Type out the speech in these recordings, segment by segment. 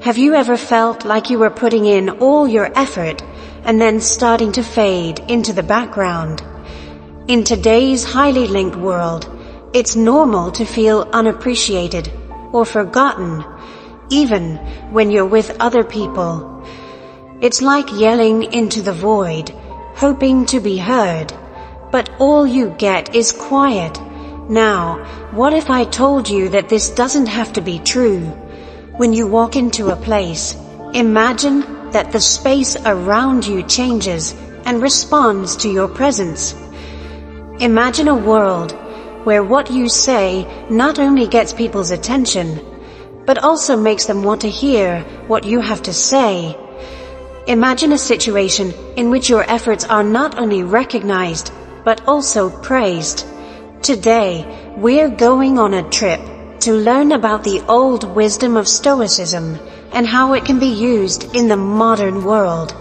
Have you ever felt like you were putting in all your effort and then starting to fade into the background? In today's highly linked world, it's normal to feel unappreciated or forgotten, even when you're with other people. It's like yelling into the void, hoping to be heard, but all you get is quiet. Now, what if I told you that this doesn't have to be true? When you walk into a place, imagine that the space around you changes and responds to your presence. Imagine a world where what you say not only gets people's attention, but also makes them want to hear what you have to say. Imagine a situation in which your efforts are not only recognized, but also praised. Today, we're going on a trip to learn about the old wisdom of Stoicism and how it can be used in the modern world.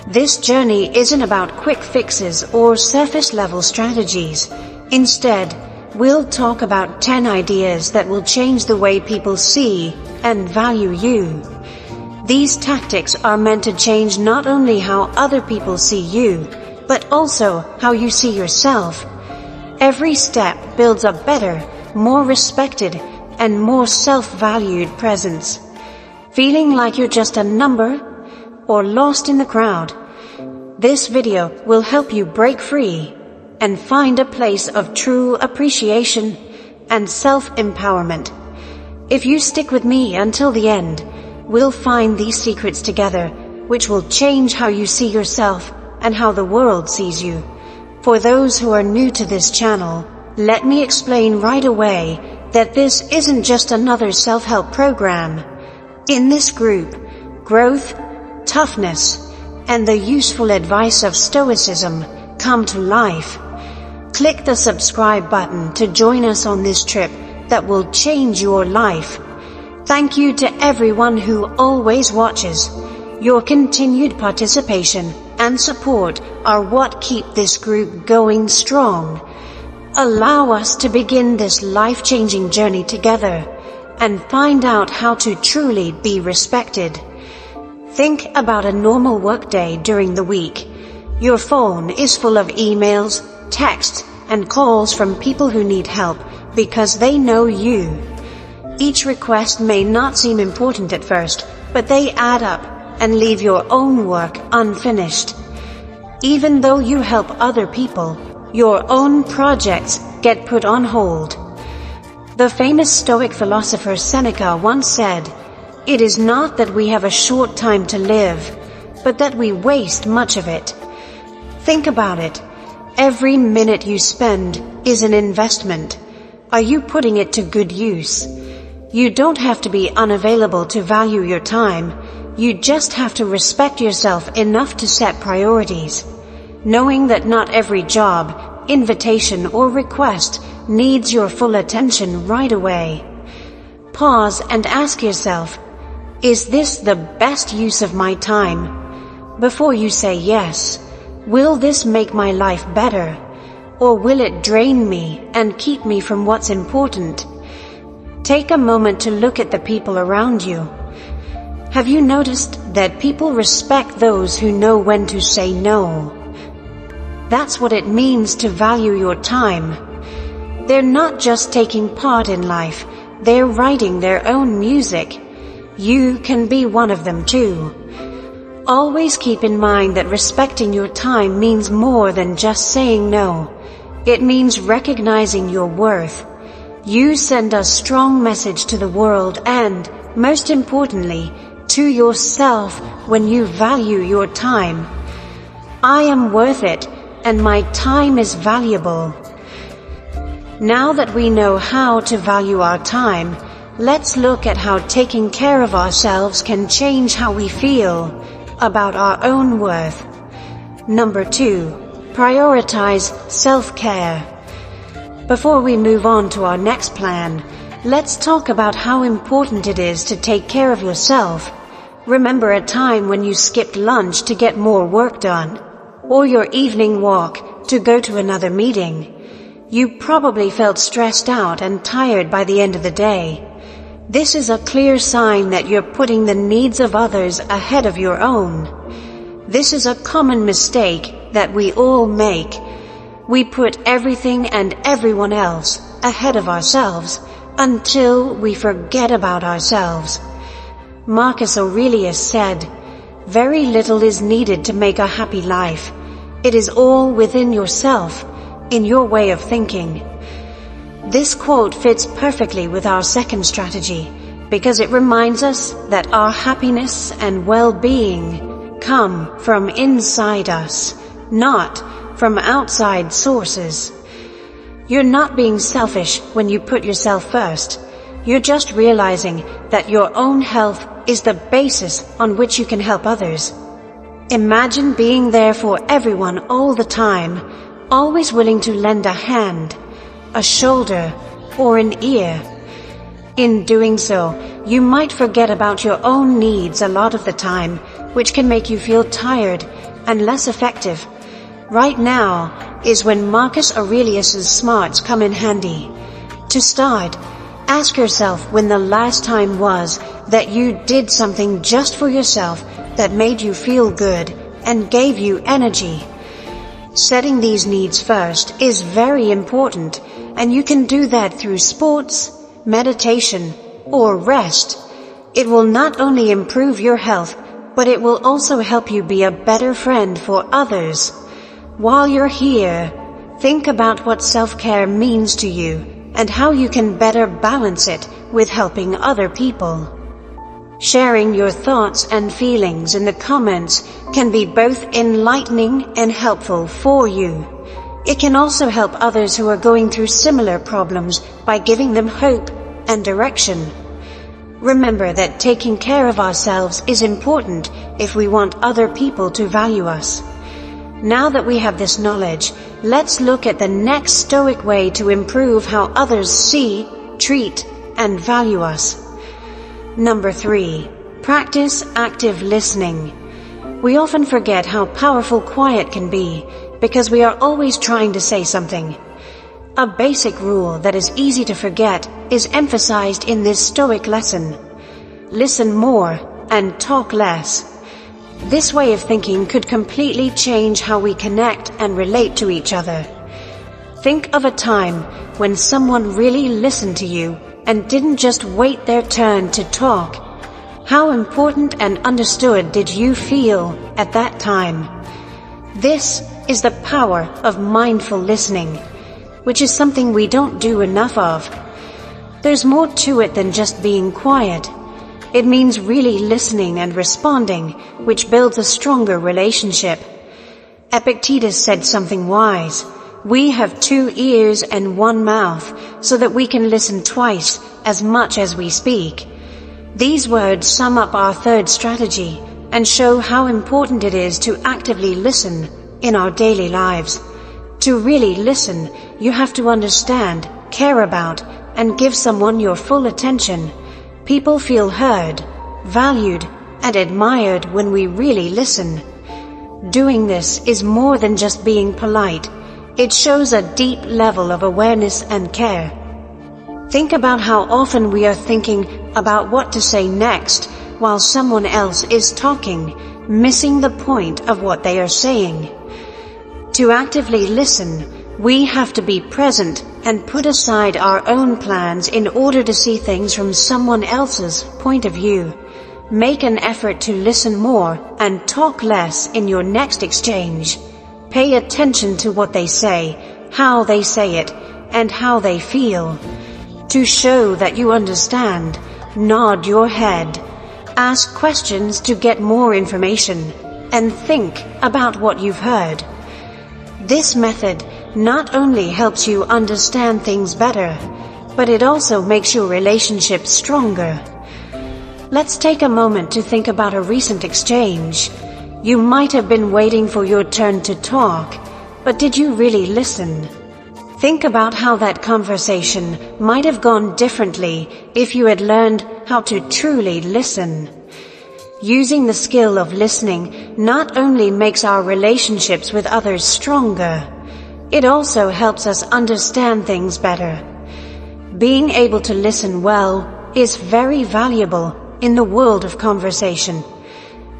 This journey isn't about quick fixes or surface-level strategies. Instead, we'll talk about 10 ideas that will change the way people see and value you. These tactics are meant to change not only how other people see you, but also how you see yourself. Every step builds a better, more respected, and more self-valued presence. Feeling like you're just a number or lost in the crowd? This video will help you break free and find a place of true appreciation and self-empowerment. If you stick with me until the end, we'll find these secrets together, which will change how you see yourself and how the world sees you. For those who are new to this channel, let me explain right away that this isn't just another self-help program. In this group, growth, toughness, and the useful advice of Stoicism come to life. Click the subscribe button to join us on this trip that will change your life. Thank you to everyone who always watches. Your continued participation and support are what keep this group going strong. Allow us to begin this life-changing journey together and find out how to truly be respected. Think about a normal workday during the week. Your phone is full of emails, texts, and calls from people who need help because they know you. Each request may not seem important at first, but they add up and leave your own work unfinished. Even though you help other people, your own projects get put on hold. The famous Stoic philosopher Seneca once said, "It is not that we have a short time to live, but that we waste much of it." Think about it. Every minute you spend is an investment. Are you putting it to good use? You don't have to be unavailable to value your time. You just have to respect yourself enough to set priorities. Knowing that not every job, invitation, or request needs your full attention right away. Pause and ask yourself, is this the best use of my time? Before you say yes, will this make my life better? Or will it drain me and keep me from what's important? Take a moment to look at the people around you. Have you noticed that people respect those who know when to say no? That's what it means to value your time. They're not just taking part in life, they're writing their own music. You can be one of them too. Always keep in mind that respecting your time means more than just saying no. It means recognizing your worth. You send a strong message to the world and, most importantly, to yourself when you value your time. I am worth it, and my time is valuable. Now that we know how to value our time, let's look at how taking care of ourselves can change how we feel about our own worth. Number 2, prioritize self-care. Before we move on to our next plan, let's talk about how important it is to take care of yourself. Remember a time when you skipped lunch to get more work done, or your evening walk to go to another meeting. You probably felt stressed out and tired by the end of the day. This is a clear sign that you're putting the needs of others ahead of your own. This is a common mistake that we all make. We put everything and everyone else ahead of ourselves until we forget about ourselves. Marcus Aurelius said, "Very little is needed to make a happy life. It is all within yourself, in your way of thinking." This quote fits perfectly with our second strategy because it reminds us that our happiness and well-being come from inside us, not from outside sources. You're not being selfish when you put yourself first. You're just realizing that your own health is the basis on which you can help others. Imagine being there for everyone all the time, always willing to lend a hand, a shoulder, or an ear. In doing so, you might forget about your own needs a lot of the time, which can make you feel tired and less effective. Right now is when Marcus Aurelius's smarts come in handy. To start, ask yourself when the last time was that you did something just for yourself that made you feel good and gave you energy. Setting these needs first is very important, and you can do that through sports, meditation, or rest. It will not only improve your health, but it will also help you be a better friend for others. While you're here, think about what self-care means to you and how you can better balance it with helping other people. Sharing your thoughts and feelings in the comments can be both enlightening and helpful for you. It can also help others who are going through similar problems by giving them hope and direction. Remember that taking care of ourselves is important if we want other people to value us. Now that we have this knowledge, let's look at the next Stoic way to improve how others see, treat, and value us. Number 3, practice active listening. We often forget how powerful quiet can be because we are always trying to say something. A basic rule that is easy to forget is emphasized in this Stoic lesson. Listen more and talk less. This way of thinking could completely change how we connect and relate to each other. Think of a time when someone really listened to you and didn't just wait their turn to talk. How important and understood did you feel at that time? This is the power of mindful listening, which is something we don't do enough of. There's more to it than just being quiet. It means really listening and responding, which builds a stronger relationship. Epictetus said something wise. We have 2 ears and 1 mouth, so that we can listen twice as much as we speak. These words sum up our third strategy and show how important it is to actively listen in our daily lives. To really listen, you have to understand, care about, and give someone your full attention. People feel heard, valued, and admired when we really listen. Doing this is more than just being polite. It shows a deep level of awareness and care. Think about how often we are thinking about what to say next while someone else is talking, missing the point of what they are saying. To actively listen, we have to be present and put aside our own plans in order to see things from someone else's point of view. Make an effort to listen more and talk less in your next exchange. Pay attention to what they say, how they say it, and how they feel. To show that you understand, nod your head. Ask questions to get more information, and think about what you've heard. This method not only helps you understand things better, but it also makes your relationship stronger. Let's take a moment to think about a recent exchange. You might have been waiting for your turn to talk, but did you really listen? Think about how that conversation might have gone differently if you had learned how to truly listen. Using the skill of listening not only makes our relationships with others stronger, it also helps us understand things better. Being able to listen well is very valuable in the world of conversation.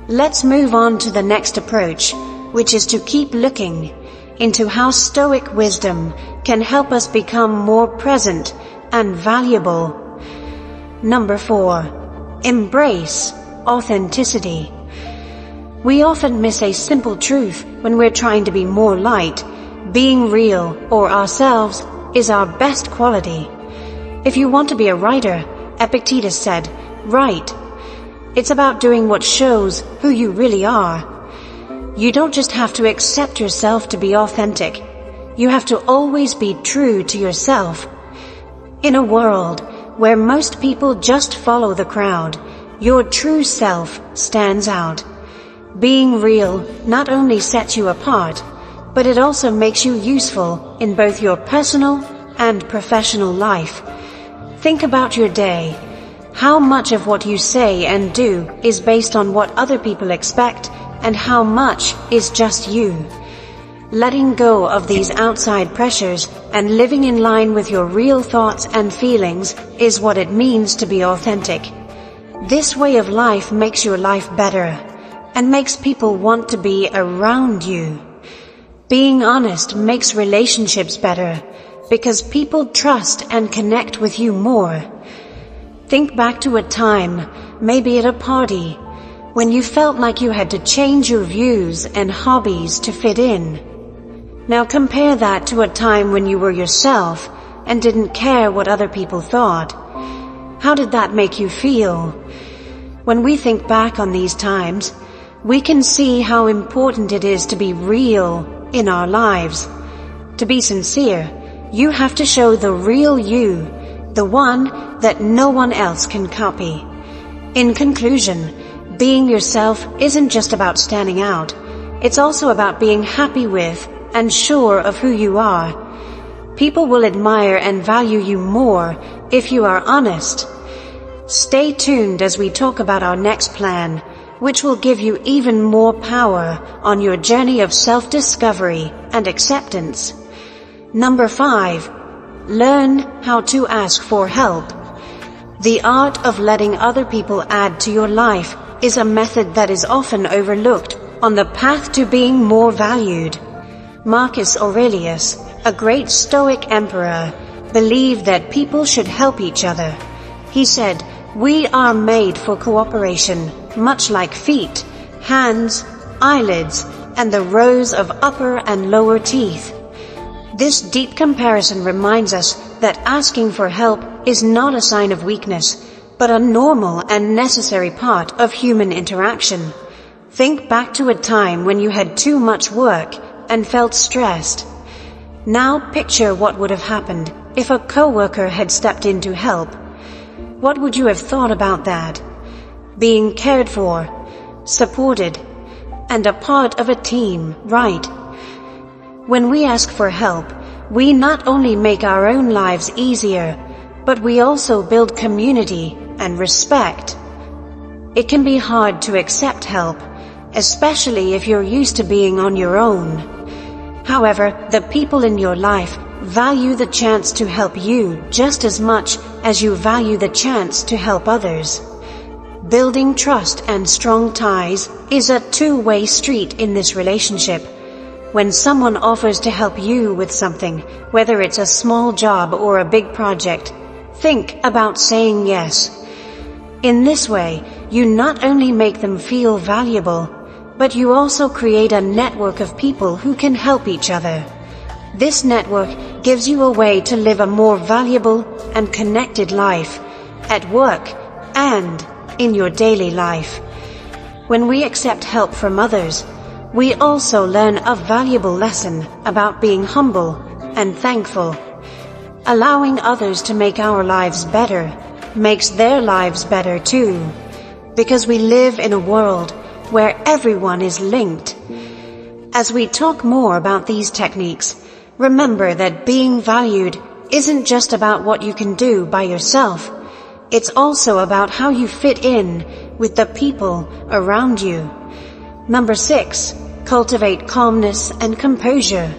Let's move on to the next approach, which is to keep looking into how Stoic wisdom can help us become more present and valuable. Number 4. Embrace authenticity. We often miss a simple truth when we're trying to be more light. Being real or ourselves is our best quality. If you want to be a writer, Epictetus said, write. It's about doing what shows who you really are. You don't just have to accept yourself to be authentic. You have to always be true to yourself. In a world where most people just follow the crowd, your true self stands out. Being real not only sets you apart, but it also makes you useful in both your personal and professional life. Think about your day. How much of what you say and do is based on what other people expect, and how much is just you? Letting go of these outside pressures and living in line with your real thoughts and feelings is what it means to be authentic. This way of life makes your life better and makes people want to be around you. Being honest makes relationships better because people trust and connect with you more. Think back to a time, maybe at a party, when you felt like you had to change your views and hobbies to fit in. Now compare that to a time when you were yourself and didn't care what other people thought. How did that make you feel? When we think back on these times, we can see how important it is to be real in our lives. To be sincere, you have to show the real you, the one that no one else can copy. In conclusion, being yourself isn't just about standing out. It's also about being happy with and sure of who you are. People will admire and value you more if you are honest. Stay tuned as we talk about our next plan, which will give you even more power on your journey of self-discovery and acceptance. Number 5. Learn how to ask for help. The art of letting other people add to your life is a method that is often overlooked on the path to being more valued. Marcus Aurelius, a great Stoic emperor, believed that people should help each other. He said, "We are made for cooperation, much like feet, hands, eyelids, and the rows of upper and lower teeth." This deep comparison reminds us that asking for help is not a sign of weakness, but a normal and necessary part of human interaction. Think back to a time when you had too much work and felt stressed. Now picture what would have happened if a coworker had stepped in to help. What would you have thought about that? Being cared for, supported, and a part of a team, right? When we ask for help, we not only make our own lives easier, but we also build community and respect. It can be hard to accept help, especially if you're used to being on your own. However, the people in your life value the chance to help you just as much as you value the chance to help others. Building trust and strong ties is a two-way street in this relationship. When someone offers to help you with something, whether it's a small job or a big project, think about saying yes. In this way, you not only make them feel valuable, but you also create a network of people who can help each other. This network gives you a way to live a more valuable and connected life, at work and in your daily life. When we accept help from others, we also learn a valuable lesson about being humble and thankful. Allowing others to make our lives better makes their lives better too, because we live in a world where everyone is linked. As we talk more about these techniques, remember that being valued isn't just about what you can do by yourself. It's also about how you fit in with the people around you. Number 6, cultivate calmness and composure.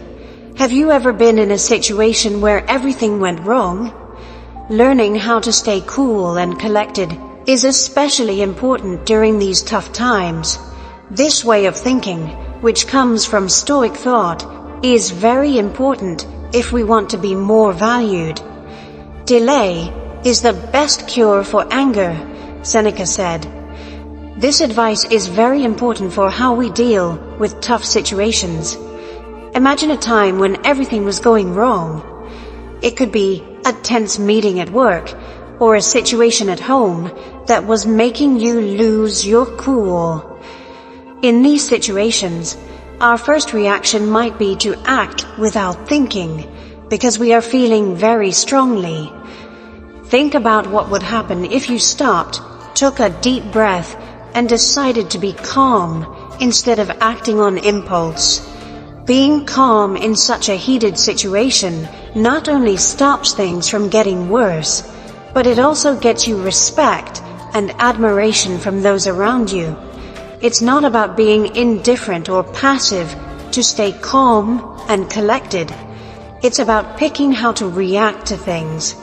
Have you ever been in a situation where everything went wrong? Learning how to stay cool and collected is especially important during these tough times. This way of thinking, which comes from Stoic thought, is very important if we want to be more valued. Delay is the best cure for anger, Seneca said. This advice is very important for how we deal with tough situations. Imagine a time when everything was going wrong. It could be a tense meeting at work or a situation at home that was making you lose your cool. In these situations, our first reaction might be to act without thinking because we are feeling very strongly. Think about what would happen if you stopped, took a deep breath, and decided to be calm instead of acting on impulse. Being calm in such a heated situation not only stops things from getting worse, but it also gets you respect and admiration from those around you. It's not about being indifferent or passive to stay calm and collected. It's about picking how to react to things.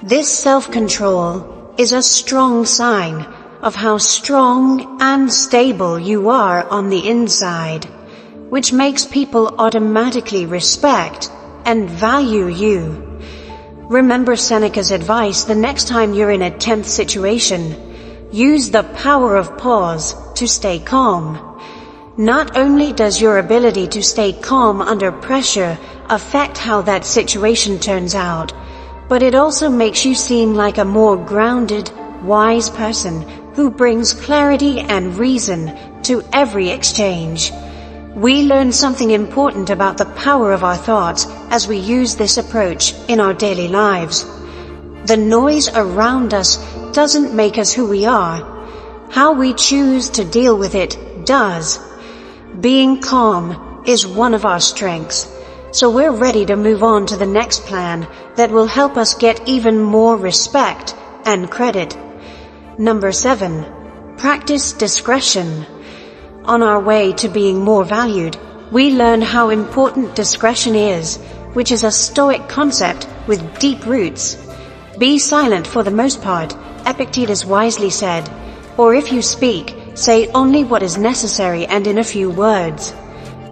This self-control is a strong sign of how strong and stable you are on the inside, which makes people automatically respect and value you. Remember Seneca's advice the next time you're in a tense situation. Use the power of pause to stay calm. Not only does your ability to stay calm under pressure affect how that situation turns out, but it also makes you seem like a more grounded, wise person who brings clarity and reason to every exchange. We learn something important about the power of our thoughts as we use this approach in our daily lives. The noise around us doesn't make us who we are. How we choose to deal with it does. Being calm is one of our strengths, so we're ready to move on to the next plan that will help us get even more respect and credit. Number 7, practice discretion. On our way to being more valued, we learn how important discretion is, which is a Stoic concept with deep roots. Be silent for the most part, Epictetus wisely said, or if you speak, say only what is necessary and in a few words.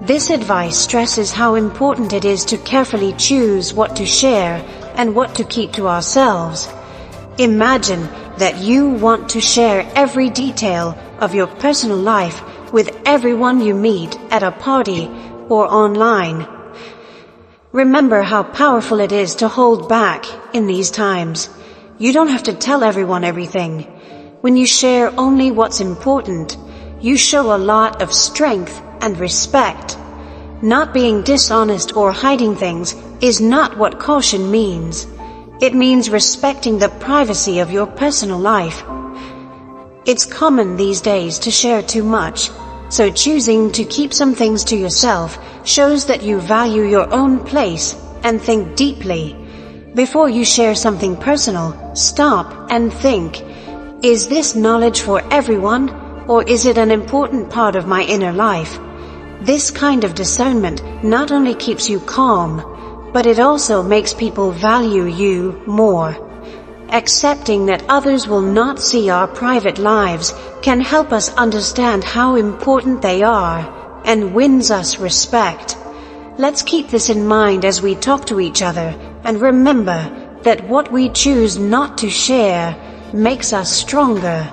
This advice stresses how important it is to carefully choose what to share and what to keep to ourselves. Imagine that you want to share every detail of your personal life with everyone you meet at a party or online. Remember how powerful it is to hold back in these times. You don't have to tell everyone everything. When you share only what's important, you show a lot of strength and respect. Not being dishonest or hiding things is not what caution means. It means respecting the privacy of your personal life. It's common these days to share too much, so choosing to keep some things to yourself shows that you value your own place and think deeply. Before you share something personal, stop and think, is this knowledge for everyone, or is it an important part of my inner life? This kind of discernment not only keeps you calm, but it also makes people value you more. Accepting that others will not see our private lives can help us understand how important they are and wins us respect. Let's keep this in mind as we talk to each other and remember that what we choose not to share makes us stronger.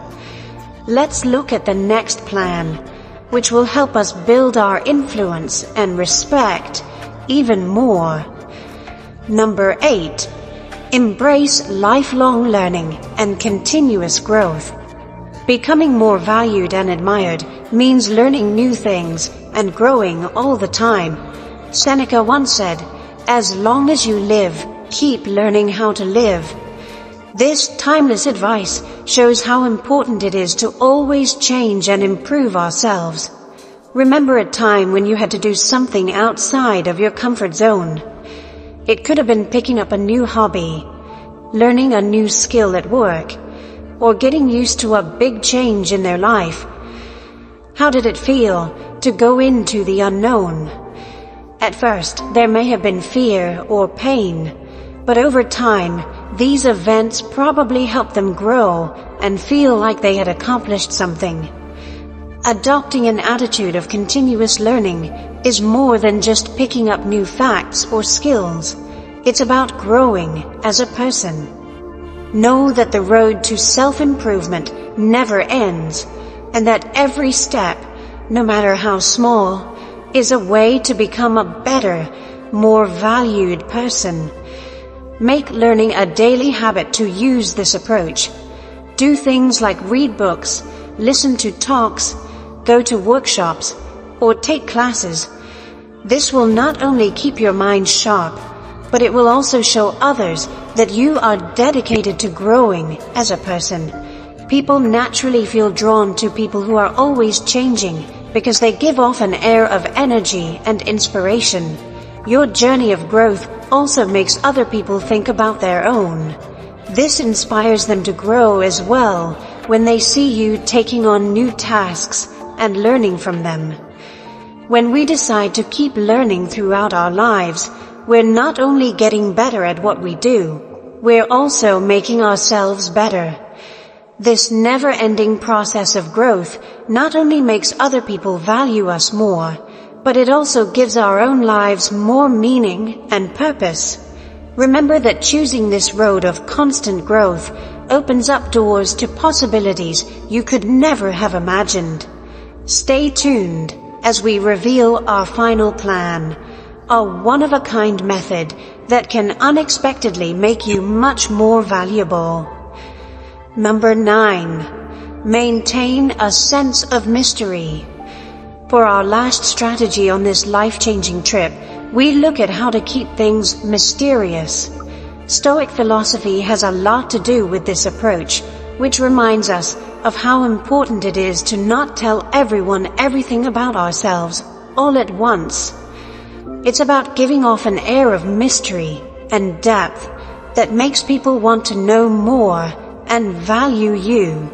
Let's look at the next plan, which will help us build our influence and respect even more. Number 8, embrace lifelong learning and continuous growth. Becoming more valued and admired means learning new things and growing all the time. Seneca once said, "As long as you live, keep learning how to live." This timeless advice shows how important it is to always change and improve ourselves. Remember a time when you had to do something outside of your comfort zone. It could have been picking up a new hobby, learning a new skill at work, or getting used to a big change in their life. How did it feel to go into the unknown? At first, there may have been fear or pain, but over time, these events probably helped them grow and feel like they had accomplished something. Adopting an attitude of continuous learning is more than just picking up new facts or skills. It's about growing as a person. Know that the road to self-improvement never ends, and that every step, no matter how small, is a way to become a better, more valued person. Make learning a daily habit to use this approach. Do things like read books, listen to talks, go to workshops, or take classes. This will not only keep your mind sharp, but it will also show others that you are dedicated to growing as a person. People naturally feel drawn to people who are always changing because they give off an air of energy and inspiration. Your journey of growth also makes other people think about their own. This inspires them to grow as well when they see you taking on new tasks and learning from them. When we decide to keep learning throughout our lives, we're not only getting better at what we do, we're also making ourselves better. This never-ending process of growth not only makes other people value us more, but it also gives our own lives more meaning and purpose. Remember that choosing this road of constant growth opens up doors to possibilities you could never have imagined. Stay tuned as we reveal our final plan, a one-of-a-kind method that can unexpectedly make you much more valuable. Number 9. Maintain a sense of mystery. For our last strategy on this life-changing trip, we look at how to keep things mysterious. Stoic philosophy has a lot to do with this approach, which reminds us of how important it is to not tell everyone everything about ourselves all at once. It's about giving off an air of mystery and depth that makes people want to know more and value you.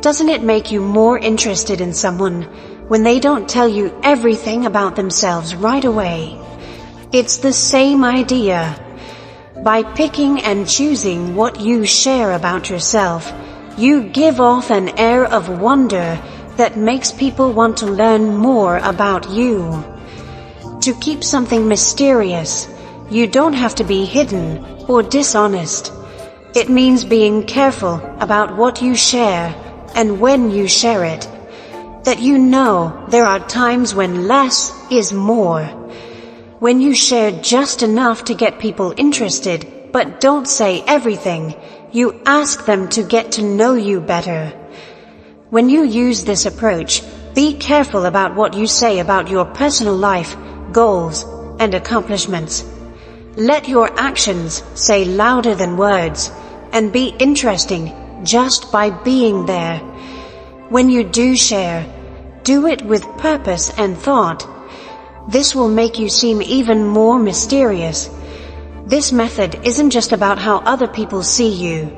Doesn't it make you more interested in someone when they don't tell you everything about themselves right away? It's the same idea. By picking and choosing what you share about yourself, you give off an air of wonder that makes people want to learn more about you. To keep something mysterious, you don't have to be hidden or dishonest. It means being careful about what you share and when you share it. That you know there are times when less is more. When you share just enough to get people interested, but don't say everything, you ask them to get to know you better. When you use this approach, be careful about what you say about your personal life, goals, and accomplishments. Let your actions say louder than words, and be interesting just by being there. When you do share, do it with purpose and thought. This will make you seem even more mysterious. This method isn't just about how other people see you.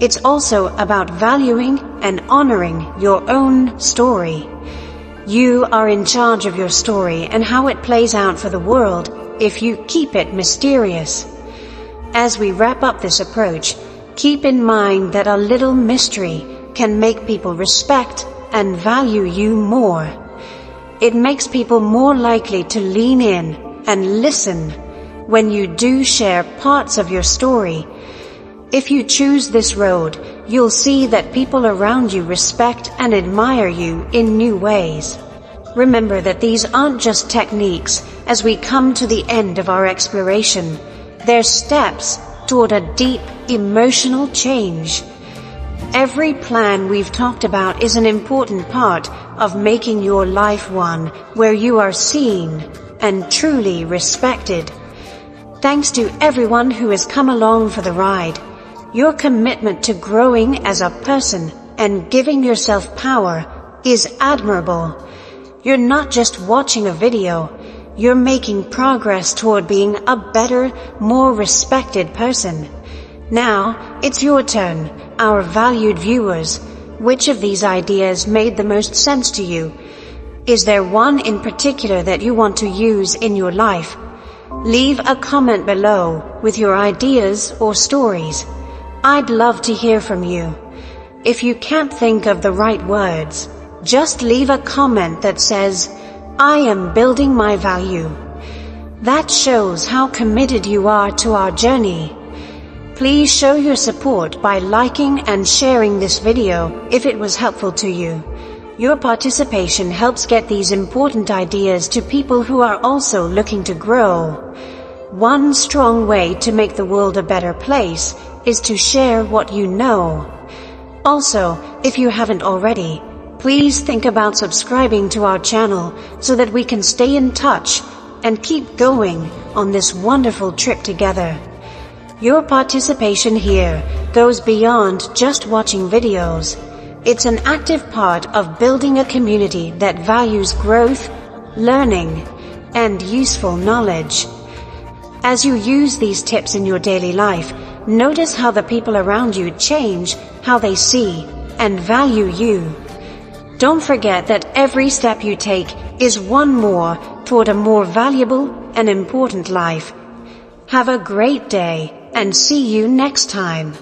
It's also about valuing and honoring your own story. You are in charge of your story and how it plays out for the world if you keep it mysterious. As we wrap up this approach, keep in mind that a little mystery can make people respect and value you more. It makes people more likely to lean in and listen when you do share parts of your story. If you choose this road, you'll see that people around you respect and admire you in new ways. Remember that these aren't just techniques as we come to the end of our exploration. They're steps toward a deep emotional change. Every plan we've talked about is an important part of making your life one where you are seen and truly respected. Thanks to everyone who has come along for the ride. Your commitment to growing as a person and giving yourself power is admirable. You're not just watching a video, you're making progress toward being a better, more respected person. Now, it's your turn, our valued viewers. Which of these ideas made the most sense to you? Is there one in particular that you want to use in your life? Leave a comment below with your ideas or stories. I'd love to hear from you. If you can't think of the right words, just leave a comment that says, "I am building my value." That shows how committed you are to our journey. Please show your support by liking and sharing this video if it was helpful to you. Your participation helps get these important ideas to people who are also looking to grow. One strong way to make the world a better place is to share what you know. Also, if you haven't already, please think about subscribing to our channel so that we can stay in touch and keep going on this wonderful trip together. Your participation here goes beyond just watching videos. It's an active part of building a community that values growth, learning, and useful knowledge. As you use these tips in your daily life, notice how the people around you change how they see and value you. Don't forget that every step you take is one more toward a more valuable and important life. Have a great day and see you next time.